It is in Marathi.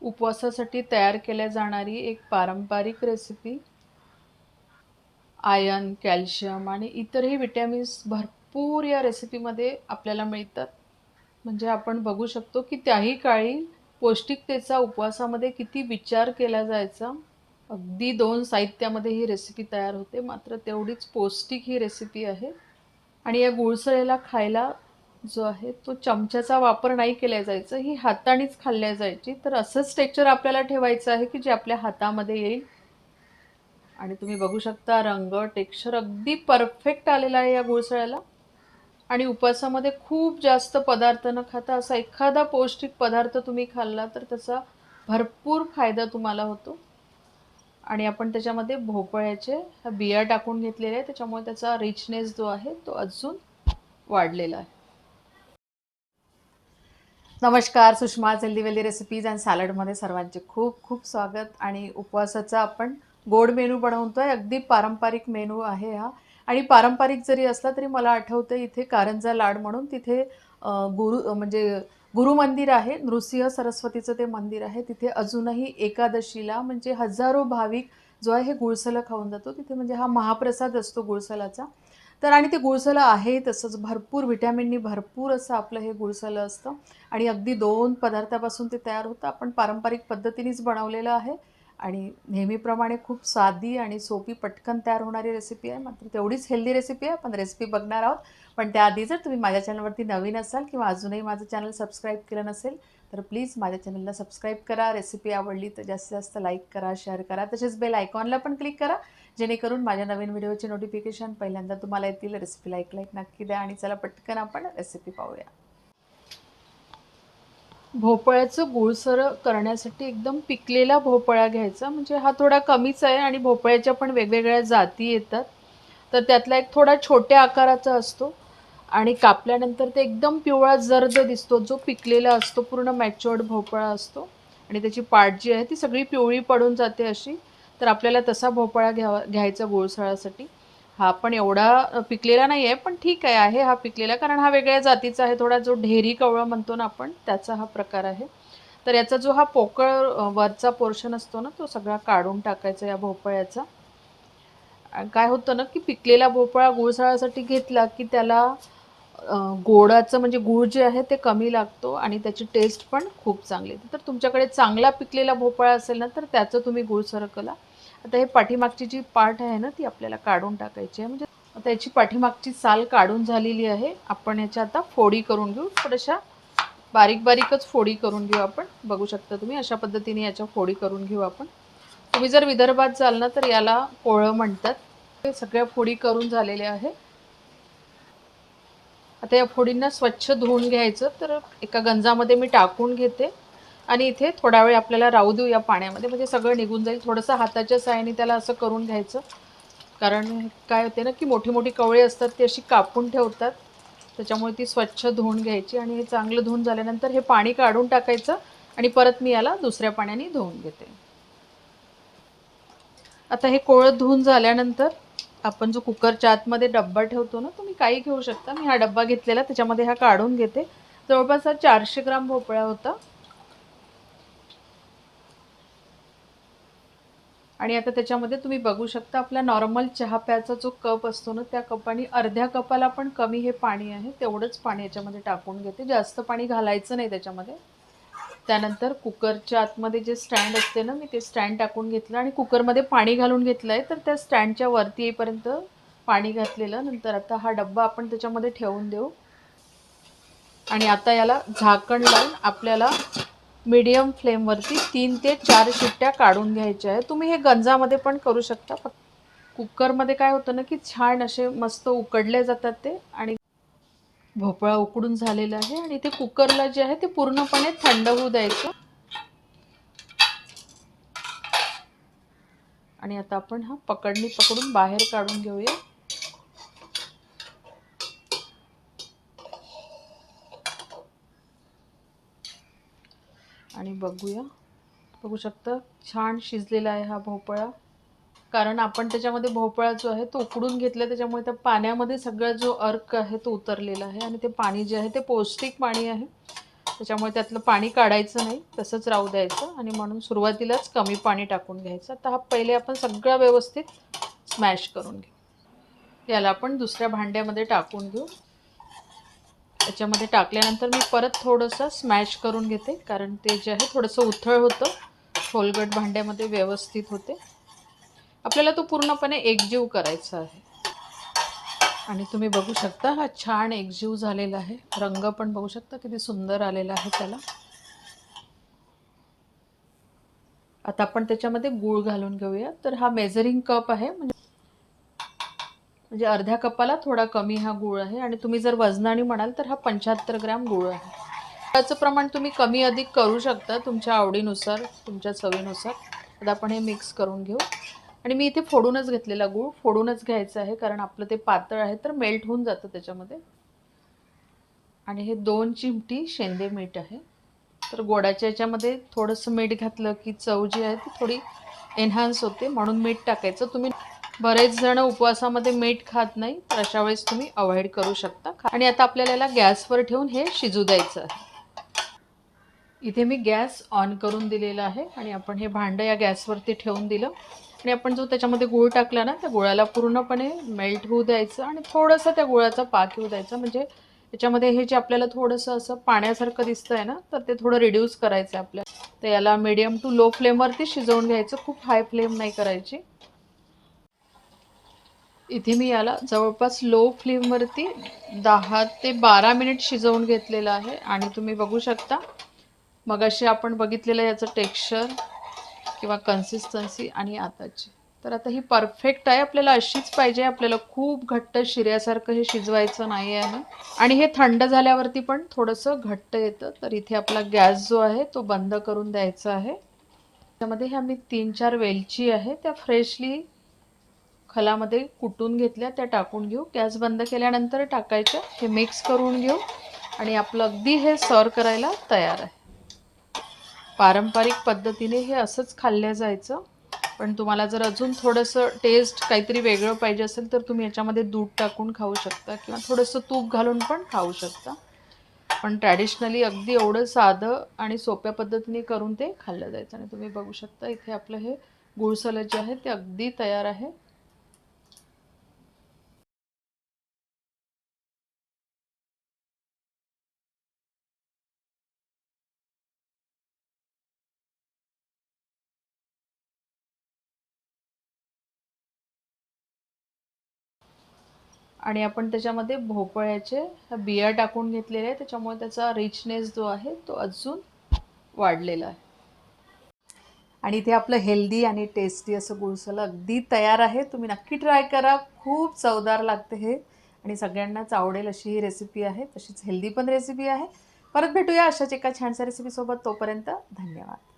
उपवासासाठी तयार केल्या जाणारी एक पारंपरिक रेसिपी. आयर्न, कॅल्शियम आणि इतरही विटॅमिन्स भरपूर या रेसिपीमध्ये आपल्याला मिळतात. म्हणजे आपण बघू शकतो की त्याही काळी पौष्टिकतेचा उपवासामध्ये किती विचार केला जायचा. अगदी 2 साहित्यामध्ये ही रेसिपी तयार होते, मात्र तेवढीच पौष्टिक ही रेसिपी आहे. आणि या गुळसळीला खायला जो आहे तो चमच्याचा वापर नाही केला जायचा, ही हातानेच खाल्ल्या जायची. तर असंच टेक्स्चर आपल्याला ठेवायचं आहे की जे आपल्या हातामध्ये येईल. आणि तुम्ही बघू शकता रंग, टेक्स्चर अगदी परफेक्ट आलेला आहे या गुळसळ्याला. आणि उपवासामध्ये खूप जास्त पदार्थ न खाता असा एखादा पौष्टिक पदार्थ तुम्ही खाल्ला तर त्याचा भरपूर फायदा तुम्हाला होतो. आणि आपण त्याच्यामध्ये भोपळ्याचे ह्या बिया टाकून घेतलेल्या आहे, त्याच्यामुळे त्याचा रिचनेस जो आहे तो अजून वाढलेला आहे. नमस्कार, Sushma healthy wealthy recipes and सॅलडमध्ये सर्वांचे खूप खूप स्वागत. आणि उपवासाचा आपण गोड मेनू बनवतोय, अगदी पारंपरिक मेनू आहे हा. आणि पारंपरिक जरी असला तरी मला आठवतं इथे कारंजा लाड म्हणून तिथे म्हणजे गुरु मंदिर आहे, नृसिंह सरस्वतीचं ते मंदिर आहे. तिथे अजूनही एकादशीला म्हणजे हजारो भाविक जो आहे हे गुळसलं खाऊन जातो तिथे. म्हणजे हा महाप्रसाद असतो गुळसलाचा. तर आणि ते गुळसलं आहे तसंच भरपूर व्हिटॅमिननी भरपूर असं आपलं हे गुळसलं असतं. आणि अगदी 2 पदार्थापासून ते तयार होतं. आपण पारंपरिक पद्धतीनेच बनवलेलं आहे आणि नेहमीप्रमाणे खूप साधी आणि सोपी पटकन तयार होणारी रेसिपी आहे. मात्र तेवढीच हेल्दी रेसिपी आहे. आपण रेसिपी बघणार आहोत. पण त्याआधी जर तुम्ही माझ्या चॅनलवरती नवीन असाल किंवा अजूनही माझं चॅनल सबस्क्राईब केलं नसेल तर प्लीज माझ्या चॅनलला सबस्क्राईब करा. रेसिपी आवडली तर जास्तीत जास्त लाईक करा, शेअर करा. तसेच बेल आयकॉनला पण क्लिक करा, जेणेकरून माझ्या नवीन व्हिडिओचे नोटिफिकेशन पहिल्यांदा तुम्हाला येतील. रेसिपीला एक लाईक नक्की द्या आणि चला पटकन आपण रेसिपी पाहूया. भोपळ्याचं गुळसरं करण्यासाठी एकदम पिकलेला भोपळा घ्यायचा. म्हणजे हा थोडा कमीच आहे आणि भोपळ्याच्या पण वेगवेगळ्या जाती येतात. तर त्यातला एक थोडा छोट्या आकाराचा असतो आणि कापल्यानंतर ते एकदम पिवळा जर्द दिसतो, जो पिकलेला असतो. पूर्ण मॅच्युअर्ड भोपळा असतो आणि त्याची पाट जी आहे ती सगळी पिवळी पडून जाते अशी. तर आपल्याला तसा भोपळा घ्यायचा गुळसरासाठी. हा पण एवढा पिकलेला नाही आहे, पण ठीक आहे हा पिकलेला, कारण हा वेगळ्या जातीचा आहे. थोडा जो ढेरी कवळा म्हणतो ना आपण, त्याचा हा प्रकार आहे. तर याचा जो हा पोकळ वरचा पोर्शन असतो ना, तो सगळा काढून टाकायचा या भोपळ्याचा. काय होतं ना की पिकलेला भोपळा गुळसरासाठी घेतला की त्याला गोडाचं म्हणजे गूळ जे आहे ते कमी लागतो आणि त्याची टेस्ट पण खूप चांगली येते. तर तुमच्याकडे चांगला पिकलेला भोपळा असेल ना तर त्याचं तुम्ही गुळसरं करा. आता हे पाठीमागची जी पाट आहे ना ती आपल्याला काढून टाकायची आहे. म्हणजे आता याची पाठीमागची साल काढून झालेली आहे. आपण याच्या आता फोडी करून घेऊ. थोड्याशा बारीक बारीकच फोडी करून घेऊ आपण. बघू शकता तुम्ही अशा पद्धतीने याच्या फोडी करून घेऊ आपण. तुम्ही जर विदर्भात जाल ना तर याला कोळं म्हणतात. हे सगळ्या फोडी करून झालेल्या आहे. आता या फोडींना स्वच्छ धुवून घ्यायचं. तर एका गंजामध्ये मी टाकून घेते आणि इथे थोडा वेळ आपल्याला राहू देऊ या पाण्यामध्ये, म्हणजे सगळं निघून जाईल. थोडंसं हाताच्या साहाय्याने त्याला असं करून घ्यायचं, कारण काय होते ना की मोठी मोठी कवळी असतात ती अशी कापून ठेवतात. त्याच्यामुळे ती स्वच्छ धुवून घ्यायची आणि हे चांगलं धुवून झाल्यानंतर हे पाणी काढून टाकायचं आणि परत मी याला दुसऱ्या पाण्याने धुवून घेते. आता हे कोळं धुवून झाल्यानंतर आपण जो कुकरच्या आतमध्ये डब्बा ठेवतो ना, तुम्ही काही घेऊ शकता. मी हा डब्बा घेतलेला, त्याच्यामध्ये हा काढून घेते. जवळपास हा 400 ग्राम भोपळा होता. आणि आता त्याच्यामध्ये तुम्ही बघू शकता आपला नॉर्मल चहा प्यायचा जो कप असतो ना, त्या कपाने अर्ध्या कपाला पण कमी हे पाणी आहे. तेवढंच पाणी याच्यामध्ये टाकून घेते. जास्त पाणी घालायचं नाही त्याच्यामध्ये. त्यानंतर कुकरच्या आतमध्ये जे स्टँड असते ना, मी ते स्टँड टाकून घेतलं आणि कुकरमध्ये पाणी घालून घेतलं आहे. तर त्या स्टँडच्या वरती येईपर्यंत पाणी घातलेलं. नंतर आता हा डब्बा आपण त्याच्यामध्ये ठेवून देऊ आणि आता याला झाकण लावून आपल्याला मीडियम फ्लेमवरती 3 ते 4 शिट्ट्या काढून घ्यायच्या आहे. तुम्ही हे गंजामध्ये पण करू शकता. कुकरमध्ये काय होतं ना की छान असे मस्त उकडले जातात ते. आणि भोपळा उकडून झालेला आहे आणि ते कुकरला जे आहे ते पूर्णपणे थंड होऊ द्यायचं. आणि आता आपण हा पकडणी पकडून बाहेर काढून घेऊया. आणि बघू शकता छान शिजलेला आहे हा भोपळा. कारण आपण त्याच्यामध्ये भोपळा जो आहे तो उकडून घेतला, त्याच्यामुळे त्या पाण्यामध्ये सगळा जो अर्क आहे तो उतरलेला आहे आणि ते पाणी जे आहे ते पौष्टिक पाणी आहे. त्याच्यामुळे त्यातलं पाणी काढायचं नाही, तसंच राहू द्यायचं आणि म्हणून सुरुवातीलाच कमी पाणी टाकून घ्यायचं. आता हा पहिले आपण सगळं व्यवस्थित स्मॅश करून घेऊ. याला आपण दुसऱ्या भांड्यामध्ये टाकून घेऊ. त्याच्यामध्ये टाकल्यानंतर मी परत थोडंसं स्मॅश करून घेते, कारण ते जे आहे थोडंसं उथळ होतं, खोलगट भांड्यामध्ये व्यवस्थित होते. आपल्याला तो पूर्णपणे एकजीव करायचा आहे. आणि तुम्ही बघू शकता हा छान एकजीव झालेला आहे. रंग पण बघू शकता किती सुंदर आलेला आहे त्याला. आता आपण त्याच्यामध्ये गूळ घालून घेऊया. तर हा मेजरिंग कप आहे, म्हणजे अर्ध्या कपाला थोडा कमी हा गूळ आहे. आणि तुम्ही जर वजनाने म्हणाल तर हा 75 ग्रॅम गूळ आहे. त्याचं प्रमाण तुम्ही कमी अधिक करू शकता तुमच्या आवडीनुसार, तुमच्या चवीनुसार. आता आपण हे मिक्स करून घेऊ. आणि मी इथे फोडूनच घेतलेला गूळ, फोडूनच घ्यायचं आहे, कारण आपलं ते पातळ आहे तर मेल्ट होऊन जातं त्याच्यामध्ये. आणि हे 2 चिमटी शेंदे मीठ आहे. तर गोडाच्या याच्यामध्ये थोडंसं मीठ घातलं की चव जी आहे ती थोडी एन्हान्स होते, म्हणून मीठ टाकायचं. तुम्ही बरेच जण उपवासामध्ये मीठ खात नाही, तर अशा वेळेस तुम्ही अवॉइड करू शकता. आणि आता आपल्याला याला गॅसवर ठेवून हे शिजू द्यायचं आहे. इथे मी गॅस ऑन करून दिलेला आहे आणि आपण हे भांडं या गॅसवरती ठेवून दिलं. आणि आपण जो त्याच्यामध्ये गूळ टाकला ना, त्या गुळाला पूर्णपणे मेल्ट होऊ द्यायचं आणि थोडंसं त्या गुळाचा पाक येऊ द्यायचा. म्हणजे त्याच्यामध्ये हे जे आपल्याला थोडंसं असं पाण्यासारखं दिसतंय ना, तर ते थोडं रिड्यूस करायचं आहे आपल्याला. तर याला मीडियम टू लो फ्लेमवरती शिजवून घ्यायचं, खूप हाय फ्लेम नाही करायची. इथे मी याला जवळपास लो फ्लेमवरती 10 ते 12 मिनिट शिजवून घेतलेलं आहे. आणि तुम्ही बघू शकता मगाशी आपण बघितलेलं याचं टेक्स्चर किंवा कन्सिस्टन्सी आणि आताची. तर आता ही परफेक्ट आहे, आपल्याला अशीच पाहिजे. आपल्याला खूप घट्ट शिऱ्यासारखं हे शिजवायचं नाही आहे. आणि हे थंड झाल्यावरती पण थोडंसं घट्ट येतं. तर इथे आपला गॅस जो आहे तो बंद करून द्यायचा आहे. त्यामध्ये ह्या मी 3-4 वेलची आहे, त्या फ्रेशली खलामध्ये कुटून घेतल्या, त्या टाकून घेऊ. गॅस बंद केल्यानंतर टाकायच्या. हे मिक्स करून घेऊ आणि आपलं अगदी हे सर्व करायला तयार आहे. पारंपरिक पद्धतीने हे असंच खाल्लं जायचं. पण तुम्हाला जर अजून थोडंसं टेस्ट काहीतरी वेगळं पाहिजे असेल तर तुम्ही याच्यामध्ये दूध टाकून खाऊ शकता किंवा थोडंसं तूप घालून पण खाऊ शकता. पण ट्रॅडिशनली अगदी एवढं साधं आणि सोप्या पद्धतीने करून ते खाल्लं जायचं. आणि तुम्ही बघू शकता इथे आपलं हे गूळ सलद जे आहे ते अगदी तयार आहे. आणि आपण त्याच्यामध्ये भोपळ्याचे बिया टाकून घेतलेले आहे, त्याच्यामुळे त्याचा रिचनेस जो आहे तो अजून वाढलेला आहे. आणि इथे आपलं हेल्दी आणि टेस्टी असं गुळसलं अगदी तयार आहे. तुम्ही नक्की ट्राय करा, खूप चवदार लागते हे आणि सगळ्यांनाच आवडेल अशी ही रेसिपी आहे. तशीच हेल्दी पण रेसिपी आहे. परत भेटूया अशाच एका छानशा रेसिपीसोबत. तोपर्यंत धन्यवाद.